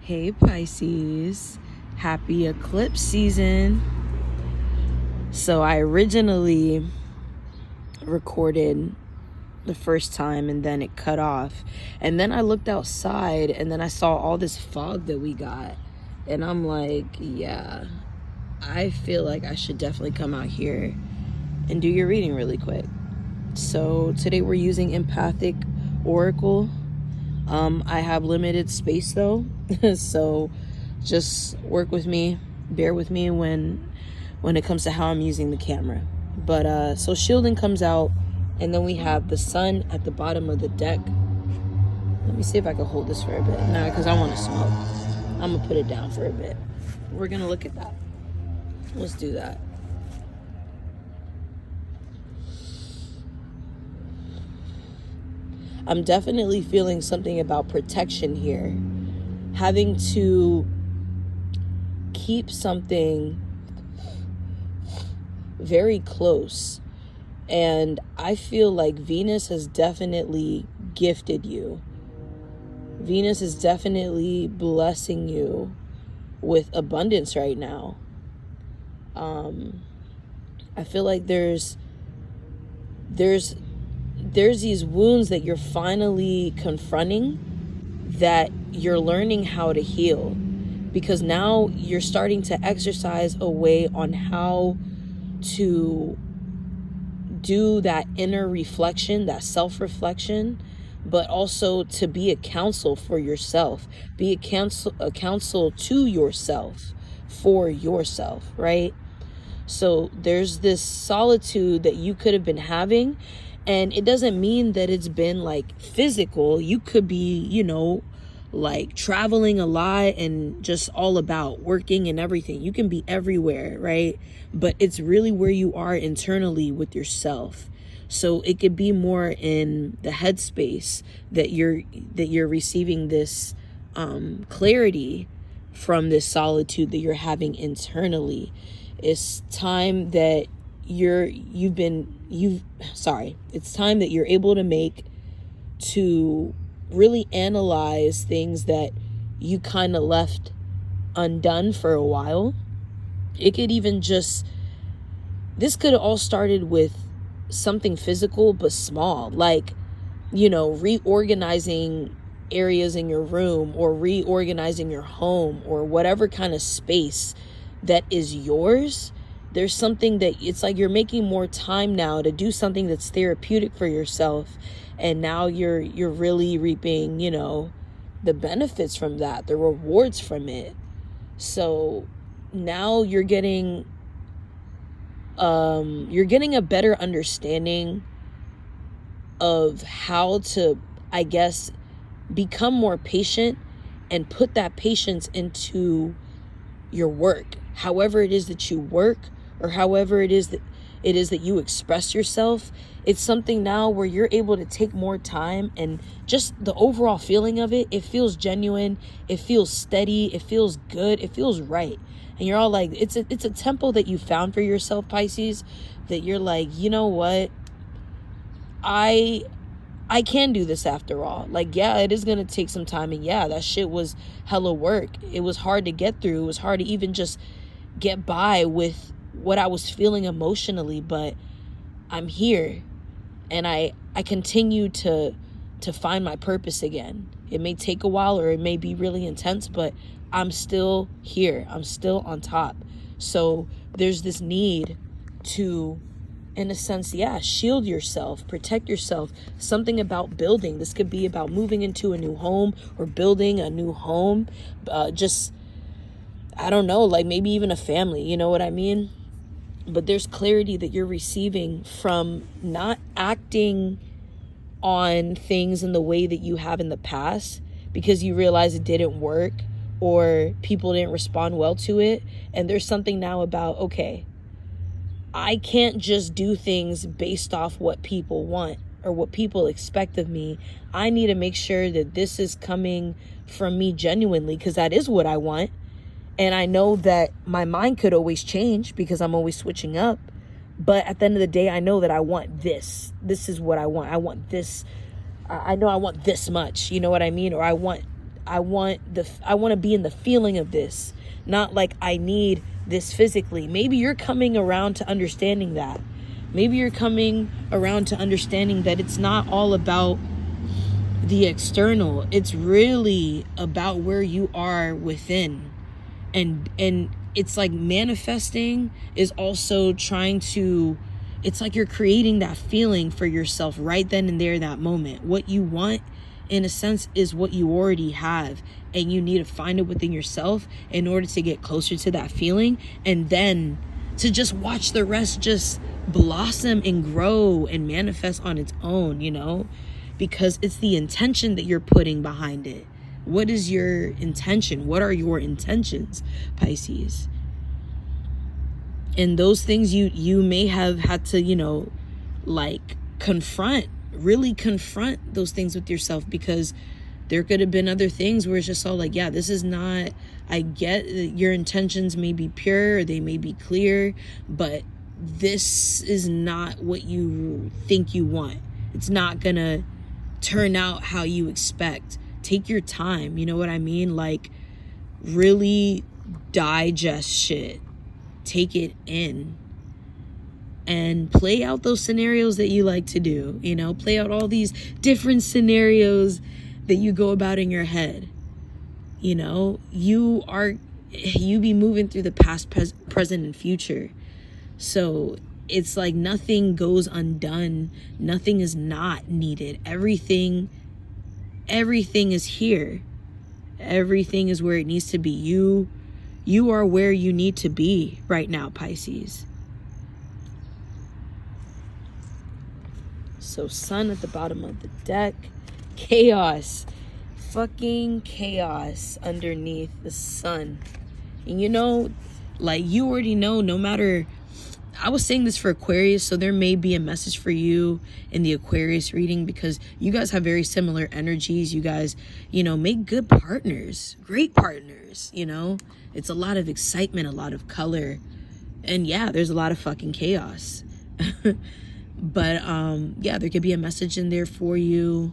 Hey Pisces, happy eclipse season. So I originally recorded the first time and then it cut off. And then I looked outside and then I saw all this fog that we got. And I'm like, yeah, I feel like I should definitely come out here and do your reading really quick. So today we're using Empathic Oracle. I have limited space though, so just work with me, bear with me when it comes to how I'm using the camera. But so shielding comes out, and then we have the sun at the bottom of the deck. Let me see if I can hold this for a bit. Nah, because I want to smoke. I'm gonna put it down for a bit. We're gonna look at that. Let's do that. I'm definitely feeling something about protection here. Having to keep something very close. And I feel like Venus has definitely gifted you. Venus is definitely blessing you with abundance right now. I feel like there's these wounds that you're finally confronting that you're learning how to heal, because now you're starting to exercise a way on how to do that inner reflection, that self-reflection, but also to be a counsel for yourself, be a counsel to yourself, for yourself, right? So there's this solitude that you could have been having. And it doesn't mean that it's been like physical. You could be, like traveling a lot and just all about working and everything. You can be everywhere, right? But it's really where you are internally with yourself. So it could be more in the headspace that you're receiving this clarity from this solitude that you're having internally. It's time that it's time that you're able to make to really analyze things that you kind of left undone for a while. It could even this could have all started with something physical but small, like, reorganizing areas in your room or reorganizing your home or whatever kind of space that is yours. There's something that it's like you're making more time now to do something that's therapeutic for yourself. And now you're really reaping, the benefits from that, the rewards from it. So now you're getting a better understanding of how to, I guess, become more patient and put that patience into your work, however it is that you work, or however it is that you express yourself. It's something now where you're able to take more time, and just the overall feeling of it feels genuine, it feels steady, it feels good, it feels right. And you're all like, it's a temple that you found for yourself, Pisces, that you're like, you know what? I can do this after all. Like, yeah, it is going to take some time. And yeah, that shit was hella work. It was hard to get through. It was hard to even just get by with what I was feeling emotionally. But I'm here, and I continue to find my purpose again. It may take a while, or it may be really intense, but I'm still here. I'm still on top. So there's this need to, in a sense, shield yourself, protect yourself. Something about building. This could be about moving into a new home or building a new home. I don't know, like maybe even a family, you know what I mean? But there's clarity that you're receiving from not acting on things in the way that you have in the past because you realize it didn't work or people didn't respond well to it. And there's something now about, okay, I can't just do things based off what people want or what people expect of me. I need to make sure that this is coming from me genuinely, because that is what I want. And I know that my mind could always change because I'm always switching up. But at the end of the day, I know that I want this. This is what I want. I want this. I know I want this much. You know what I mean? Or I want I want to be in the feeling of this, not like I need this physically. Maybe you're coming around to understanding that. Maybe you're coming around to understanding that it's not all about the external. It's really about where you are within. And it's like manifesting is also trying to, it's like you're creating that feeling for yourself right then and there, that moment. What you want, in a sense, is what you already have, and you need to find it within yourself in order to get closer to that feeling, and then to just watch the rest just blossom and grow and manifest on its own, you know, because it's the intention that you're putting behind it. What is your intention? What are your intentions, Pisces? And those things you may have had to, you know, like really confront those things with yourself, because there could have been other things where it's just all like, yeah, this is not, I get that your intentions may be pure, or they may be clear, but this is not what you think you want. It's not gonna turn out how you expect. Take your time, you know what I mean? Like, really digest shit. Take it in. And play out those scenarios that you like to do. You know, play out all these different scenarios that you go about in your head. You know, you be moving through the past, present, and future. So it's like nothing goes undone. Nothing is not needed. Everything is here. Everything is where it needs to be. You are where you need to be right now, Pisces. So Sun at the bottom of the deck. Chaos. Fucking chaos underneath the Sun. And you know, like, you already know, no matter, I was saying this for Aquarius, so there may be a message for you in the Aquarius reading, because you guys have very similar energies. You guys, you know, make good partners, great partners, you know. It's a lot of excitement, a lot of color, and yeah, there's a lot of fucking chaos. But yeah, there could be a message in there for you,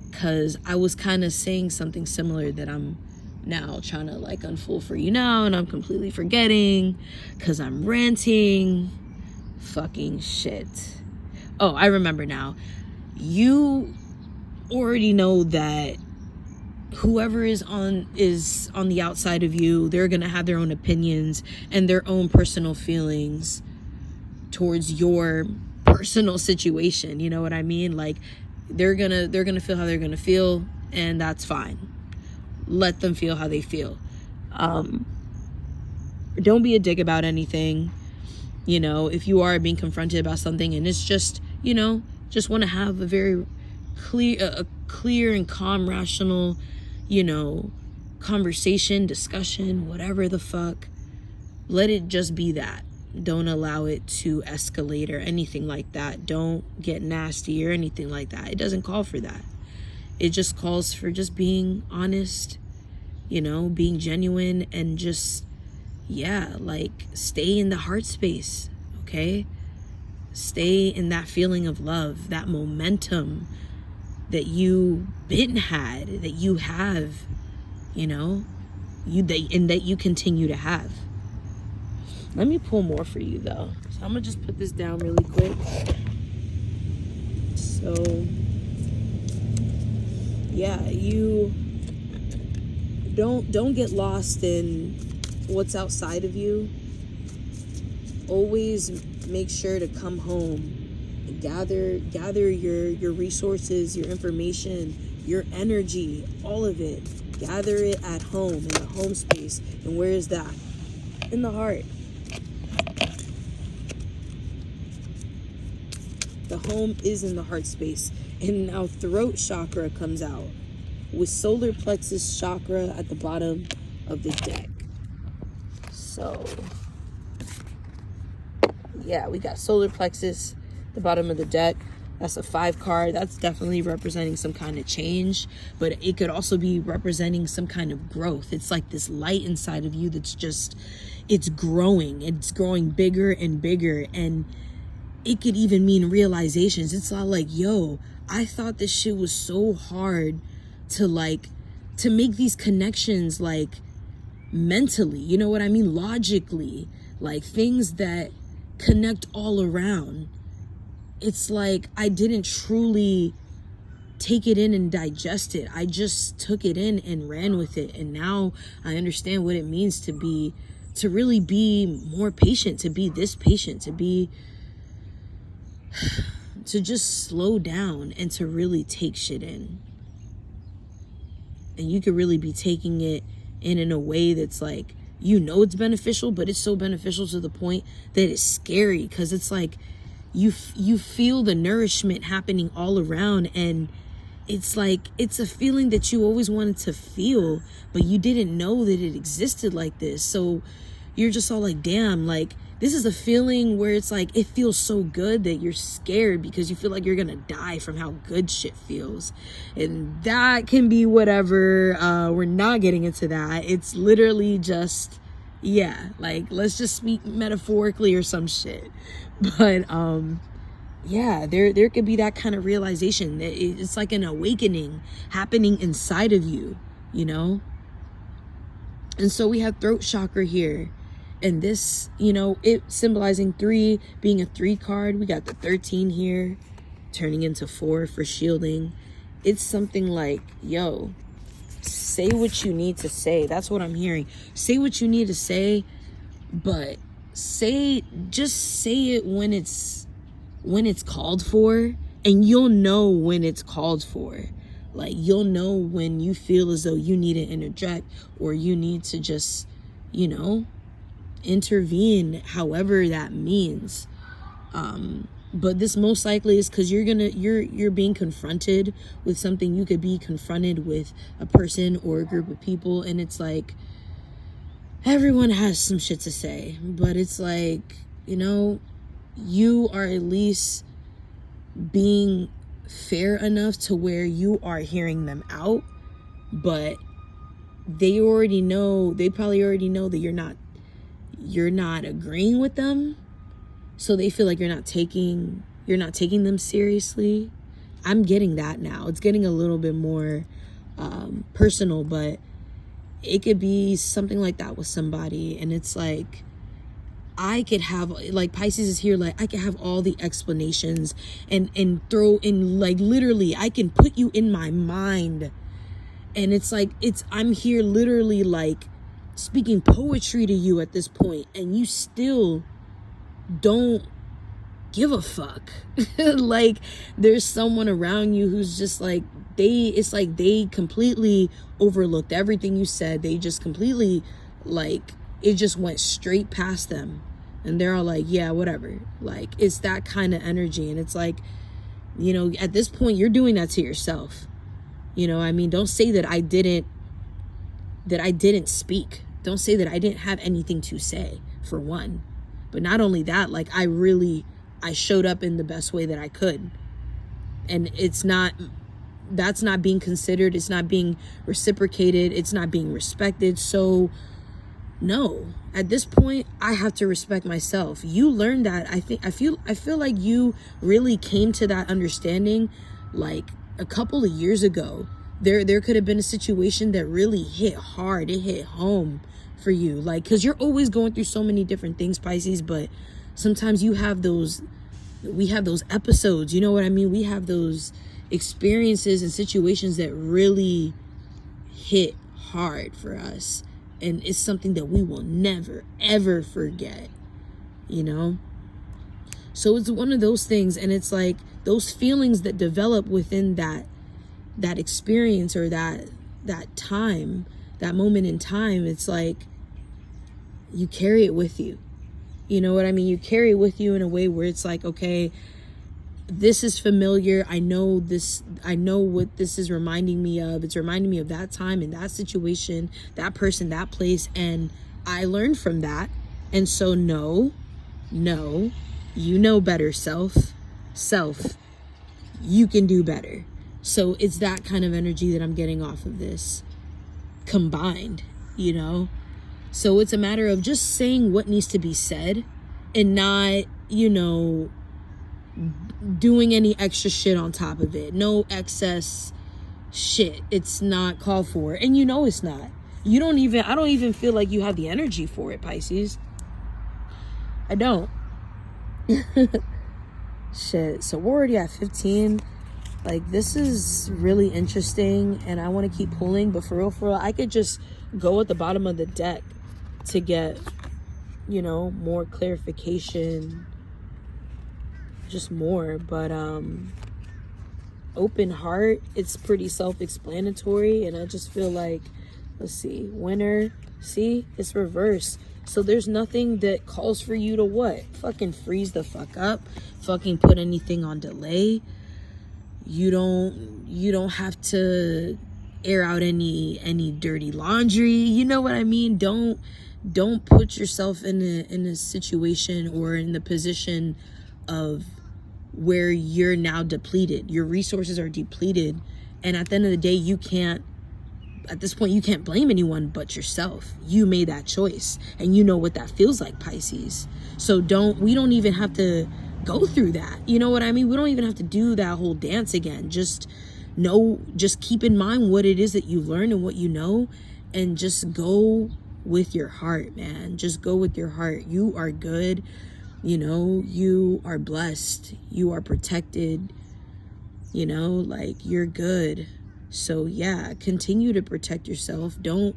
because I was kind of saying something similar that I'm now trying to like unfold for you now, and I'm completely forgetting because I'm ranting. Fucking shit. Oh, I remember now. You already know that whoever is on the outside of you, they're gonna have their own opinions and their own personal feelings towards your personal situation. You know what I mean? Like, they're gonna feel how they're gonna feel, and that's fine. Let them feel how they feel. Don't be a dick about anything. You know, if you are being confronted about something and it's just, you know, just want to have a very clear and calm, rational, you know, conversation, discussion, whatever the fuck, let it just be that. Don't allow it to escalate or anything like that. Don't get nasty or anything like that. It doesn't call for that. It just calls for just being honest, you know, being genuine, and just, yeah, like, stay in the heart space, okay? Stay in that feeling of love, that momentum that you had, that you have, you know, and that you continue to have. Let me pull more for you, though. So I'm gonna just put this down really quick. So, yeah, you don't get lost in what's outside of you. Always make sure to come home and gather your resources, your information, your energy, all of it. Gather it at home, in the home space. And where is that? In the heart. The home is in the heart space. And now throat chakra comes out with solar plexus chakra at the bottom of the deck. So, yeah, we got solar plexus at the bottom of the deck. That's a 5 card. That's definitely representing some kind of change, but it could also be representing some kind of growth. It's like this light inside of you that's just, it's growing. It's growing bigger and bigger, and it could even mean realizations. It's not like, yo, I thought this shit was so hard to like to make these connections, like mentally, you know what I mean? Logically, like things that connect all around. It's like I didn't truly take it in and digest it. I just took it in and ran with it. And now I understand what it means to really be more patient, to be this patient, to just slow down and to really take shit in. And you could really be taking it in a way that's like, you know, it's beneficial, but it's so beneficial to the point that it's scary, because it's like you feel the nourishment happening all around, and it's like it's a feeling that you always wanted to feel, but you didn't know that it existed like this. So you're just all like, damn, like this is a feeling where it's like it feels so good that you're scared because you feel like you're gonna die from how good shit feels. And that can be whatever. We're not getting into that. It's literally just, yeah, like let's just speak metaphorically or some shit. But yeah, there could be that kind of realization that it's like an awakening happening inside of you, you know? And so we have throat chakra here. And this, you know, it symbolizing 3, being a 3 card. We got the 13 here, turning into 4 for shielding. It's something like, yo, say what you need to say. That's what I'm hearing. Say what you need to say, but just say it when it's called for, and you'll know when it's called for. Like, you'll know when you feel as though you need to interject, or you need to just, you know, intervene, however that means. But this most likely is because you're being confronted with something. You could be confronted with a person or a group of people, and it's like everyone has some shit to say, but it's like, you know, you are at least being fair enough to where you are hearing them out, but they probably already know that you're not agreeing with them, so they feel like you're not taking them seriously. I'm getting that now. It's getting a little bit more personal, but it could be something like that with somebody. And it's like, I could have, like, Pisces is here, like I could have all the explanations and throw in, like, literally I can put you in my mind, and it's like I'm here literally like speaking poetry to you at this point, and you still don't give a fuck. Like, there's someone around you who's just like, it's like they completely overlooked everything you said. They just completely, like, it just went straight past them, and they're all like, yeah, whatever. Like, it's that kind of energy. And it's like, you know, at this point you're doing that to yourself. You know, I mean, don't say that I didn't speak. Don't say that I didn't have anything to say, for one. But not only that, like, I showed up in the best way that I could. And that's not being considered. It's not being reciprocated. It's not being respected. So no, at this point, I have to respect myself. You learned that. I feel like you really came to that understanding like a couple of years ago. There could have been a situation that really hit hard. It hit home for you, like, because you're always going through so many different things, Pisces, but sometimes we have those episodes, you know what I mean? We have those experiences and situations that really hit hard for us, and it's something that we will never ever forget, you know? So it's one of those things, and it's like those feelings that develop within that experience, or that time, that moment in time. It's like you carry it with you. You know what I mean? You carry it with you in a way where it's like, okay, this is familiar. I know this. I know what this is reminding me of. It's reminding me of that time and that situation, that person, that place. And I learned from that. And so no, you know better, self, you can do better. So it's that kind of energy that I'm getting off of this combined, you know? So it's a matter of just saying what needs to be said, and not, you know, doing any extra shit on top of it. No excess shit, it's not called for. And you know it's not. I don't even feel like you have the energy for it, Pisces. I don't. Shit. So we're already at 15. Like, this is really interesting, and I want to keep pulling, but for real, I could just go at the bottom of the deck to get, you know, more clarification, just more. But open heart, it's pretty self-explanatory, and I just feel like, let's see, winner, see, it's reverse. So there's nothing that calls for you to what? Fucking freeze the fuck up, fucking put anything on delay. You don't have to air out any dirty laundry. You know what I mean? Don't put yourself in a situation or in the position of where you're now depleted. Your resources are depleted, and at the end of the day, at this point you can't blame anyone but yourself. You made that choice, and you know what that feels like, Pisces. So we don't even have to go through that. You know what I mean? We don't even have to do that whole dance again. Just keep in mind what it is that you learned and what you know, and just go with your heart, man. Just go with your heart. You are good. You know, you are blessed. You are protected. You know, like, you're good. So yeah, continue to protect yourself. Don't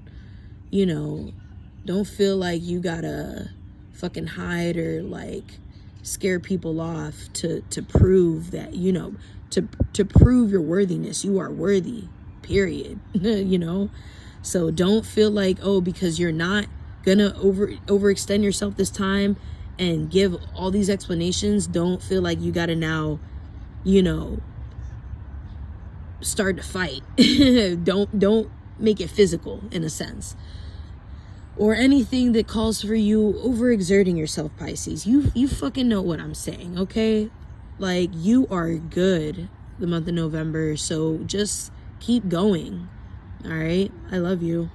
feel like you gotta fucking hide or like scare people off to prove that, you know, to prove your worthiness. You are worthy, period. You know, so don't feel like, oh, because you're not gonna overextend yourself this time and give all these explanations, don't feel like you gotta now, you know, start to fight. don't make it physical, in a sense, or anything that calls for you overexerting yourself, Pisces. You fucking know what I'm saying, okay? Like, you are good the month of November, so just keep going. All right, I love you.